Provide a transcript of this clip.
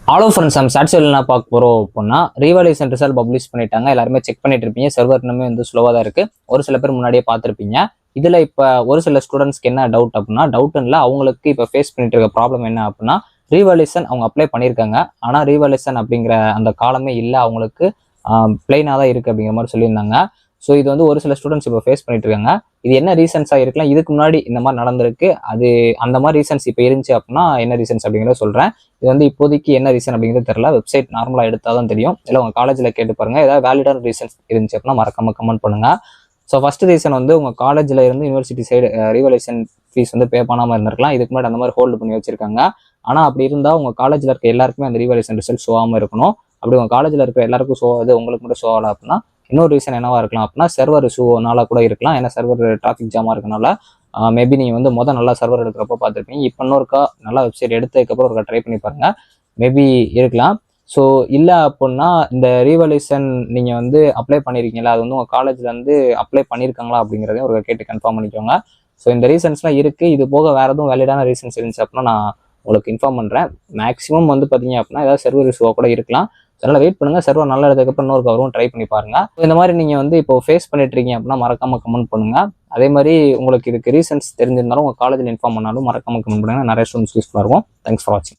Hello friends, நம்ம ஸ்டாட்ஸில் என்ன பார்க்க போகிறோம் அப்படின்னா, ரீவாலுவேஷன் ரிசல்ட் பப்ளிஷ் பண்ணிட்டாங்க. எல்லாருமே செக் பண்ணிட்டு இருப்பீங்க. சர்வர் இன்னுமே வந்து ஸ்லோவாக தான் இருக்குது. ஒரு சில பேர் முன்னாடியே பார்த்துருப்பீங்க. இதில் இப்போ ஒரு சில ஸ்டூடெண்ட்ஸ்க்கு என்ன டவுட் அப்படின்னா, டவுட் இல்லை, அவங்களுக்கு இப்போ ஃபேஸ் பண்ணிட்டு இருக்க ப்ராப்ளம் என்ன அப்படின்னா, ரீவாலுவேஷன் அவங்க அப்ளை பண்ணியிருக்காங்க. ஆனால் ரீவாலுவேஷன் அப்படிங்கிற அந்த காலமே இல்லை, அவங்களுக்கு பிளைனாக தான் இருக்குது அப்படிங்கிற மாதிரி சொல்லியிருந்தாங்க. ஸோ இது வந்து ஒரு சில ஸ்டூடெண்ட்ஸ் இப்போ ஃபேஸ் பண்ணிட்டு இருக்காங்க. இது என்ன ரீசன்ஸாக இருக்கலாம், இதுக்கு முன்னாடி இந்த மாதிரி நடந்திருக்கு, அது அந்த மாதிரி ரீசன்ஸ் இப்போ இருந்துச்சு அப்படின்னா என்ன ரீசன்ஸ் அப்படிங்கிறத சொல்கிறேன். இது வந்து இப்போதைக்கு என்ன ரீசன் அப்படிங்கிறது தெரியல. வெப்சைட் நார்மலாக எடுத்தால் தான் தெரியும். இல்லை உங்கள் காலேஜில் கேட்டு பாருங்கள். ஏதாவது வேலிடான ரீசன்ஸ் இருந்துச்சு அப்படின்னா மறக்காம கமெண்ட் பண்ணுங்கள். ஸோ ஃபர்ஸ்ட் ரீசன் வந்து உங்கள் காலேஜில் இருந்து யூனிவர்சிட்டி சைடு ரீவாலுவேஷன் ஃபீஸ் வந்து பே பண்ணாமல் இருந்திருக்கலாம். இதுக்கு முன்னாடி அந்த மாதிரி ஹோல்டு பண்ணி வச்சிருக்காங்க. ஆனால் அப்படி இருந்தால் உங்கள் காலேஜில் இருக்க எல்லாருக்குமே அந்த ரீவாலுவேஷன் ரிசல்ட் ஷோ ஆகாமல் இருக்கணும். அப்படி உங்கள் காலேஜில் இருக்க எல்லாருக்கும் ஷோ ஆகுது, உங்களுக்கு மட்டும் ஷோ ஆகலை அப்படின்னா இன்னொரு ரீசன் என்னவா இருக்கலாம் அப்படின்னா சர்வர் இஷ்யூனால கூட இருக்கலாம். ஏன்னா சர்வர் டிராஃபிக் ஜாமாக இருக்கனால மேபி நீங்கள் வந்து நல்லா சர்வர் எடுக்கிறப்போ பார்த்துருப்பீங்க. இப்போ இன்னொருக்கா நல்லா வெப்சைட் எடுத்ததுக்கப்புறம் ஒருக்கா ட்ரை பண்ணி பாருங்கள், மேபி இருக்கலாம். ஸோ இல்லை அப்படின்னா இந்த ரீவாலுவேஷன் நீங்கள் வந்து அப்ளை பண்ணியிருக்கீங்களா, அது வந்து உங்கள் காலேஜில் வந்து அப்ளை பண்ணியிருக்காங்களா அப்படிங்கிறதையும் ஒரு கேட்டு கன்ஃபார்ம் பண்ணிக்கோங்க. ஸோ இந்த ரீசன்ஸ்லாம் இருக்குது. இது போக வேறு எதுவும் வேலிடான ரீசன்ஸ் இருந்துச்சு அப்படின்னா நான் உங்களுக்கு இன்ஃபார்ம் பண்ணுறேன். மேக்ஸிமம் வந்து பார்த்தீங்க அப்படின்னா ஏதாவது சர்வர் இஷ்யூவாக கூட இருக்கலாம். அதனால் வெயிட் பண்ணுங்கள். சர்வர் நல்லா எடுத்ததுக்கப்புறம் இன்னொரு கவரும் ட்ரை பண்ணி பாருங்கள். இந்த மாதிரி நீங்கள் வந்து இப்போ ஃபேஸ் பண்ணிட்டு இருக்கீங்க அப்படின்னா மறக்காமல் கமெண்ட் பண்ணுங்கள். அதே மாதிரி உங்களுக்கு இதுக்கு ரீசன்ஸ் தெரிஞ்சிருந்தாலும் உங்கள் காலேஜில் இன்ஃபார்ம் பண்ணாலும் மறக்காமல் கமெண்ட் பண்ணுங்கள். நிறைய ஸ்டூடெண்ட்ஸ் யூஸ்ஃபுல்லாக இருக்கும். தேங்க்ஸ் ஃபார் வாட்சிங்.